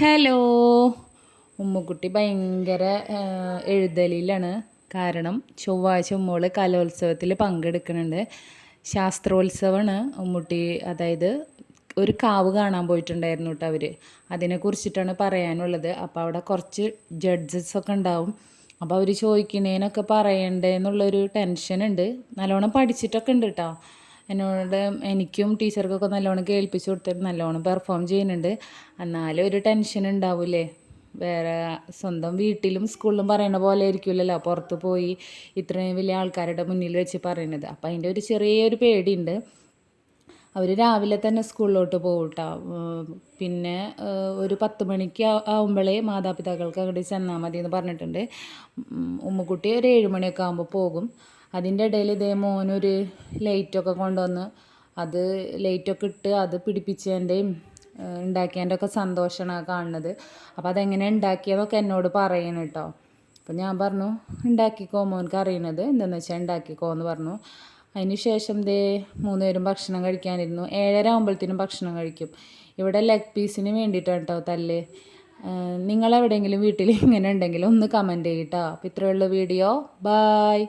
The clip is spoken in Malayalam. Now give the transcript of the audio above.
ഹലോ. ഉമ്മുക്കുട്ടി ഭയങ്കര എഴുതലിലാണ്. കാരണം ചൊവ്വാഴ്ച ഉമ്മോള് കലോത്സവത്തിൽ പങ്കെടുക്കുന്നുണ്ട്. ശാസ്ത്രോത്സവമാണ് ഉമ്മുട്ടി. അതായത് ഒരു കാവ് കാണാൻ പോയിട്ടുണ്ടായിരുന്നു കേട്ടോ അവർ. അതിനെക്കുറിച്ചിട്ടാണ് പറയാനുള്ളത്. അപ്പോൾ അവിടെ കുറച്ച് ജഡ്ജസൊക്കെ ഉണ്ടാവും. അപ്പോൾ അവർ ചോദിക്കുന്നതിനൊക്കെ പറയണ്ടേ എന്നുള്ളൊരു ടെൻഷനുണ്ട്. നല്ലോണം പഠിച്ചിട്ടൊക്കെ ഉണ്ട് കേട്ടോ. എന്നോട് എനിക്കും ടീച്ചർക്കൊക്കെ നല്ലോണം കേൾപ്പിച്ച് കൊടുത്തിട്ട് നല്ലോണം പെർഫോം ചെയ്യുന്നുണ്ട്. എന്നാലും ഒരു ടെൻഷൻ ഉണ്ടാവില്ലേ. വേറെ സ്വന്തം വീട്ടിലും സ്കൂളിലും പറയുന്ന പോലെ ആയിരിക്കില്ലല്ലോ പുറത്ത് പോയി ഇത്രയും വലിയ ആൾക്കാരുടെ മുന്നിൽ വെച്ച് പറയുന്നത്. അപ്പോൾ അതിൻ്റെ ഒരു ചെറിയൊരു പേടിയുണ്ട്. അവർ രാവിലെ തന്നെ സ്കൂളിലോട്ട് പോകും കേട്ടോ. പിന്നെ ഒരു 10 മണിക്ക് ആകുമ്പോഴേ മാതാപിതാക്കൾക്ക് അങ്ങോട്ട് ചെന്നാൽ മതി എന്ന് പറഞ്ഞിട്ടുണ്ട്. ഉമ്മുക്കുട്ടി ഒരു 7 മണിയൊക്കെ ആകുമ്പോൾ പോകും. അതിൻ്റെ ഇടയിൽ ഇതേ മോനൊരു ലൈറ്റൊക്കെ കൊണ്ടുവന്ന് അത് ലൈറ്റൊക്കെ ഇട്ട് അത് പിടിപ്പിച്ചതിൻ്റെയും ഉണ്ടാക്കിയതിൻ്റെ ഒക്കെ സന്തോഷമാണ് കാണുന്നത്. അപ്പോൾ അതെങ്ങനെ ഉണ്ടാക്കിയതൊക്കെ എന്നോട് പറയണം കേട്ടോ. അപ്പോൾ ഞാൻ പറഞ്ഞു ഉണ്ടാക്കിക്കോ, മോനക്ക് അറിയണത് എന്താണെന്ന് വെച്ചാൽ ഉണ്ടാക്കിക്കോ എന്ന് പറഞ്ഞു. അതിന് ശേഷം ദേ 3 പേരും ഭക്ഷണം കഴിക്കാനിരുന്നു. 7:30 ആകുമ്പോഴത്തേനും ഭക്ഷണം കഴിക്കും. ഇവിടെ ലെഗ് പീസിന് വേണ്ടിയിട്ടാണ് കേട്ടോ തല്ല്. നിങ്ങളെവിടെയെങ്കിലും വീട്ടിൽ ഇങ്ങനെ ഉണ്ടെങ്കിൽ ഒന്ന് കമൻറ്റ് ചെയ്യട്ടോ. അപ്പോൾ ഇത്രയുള്ള വീഡിയോ. ബായ്.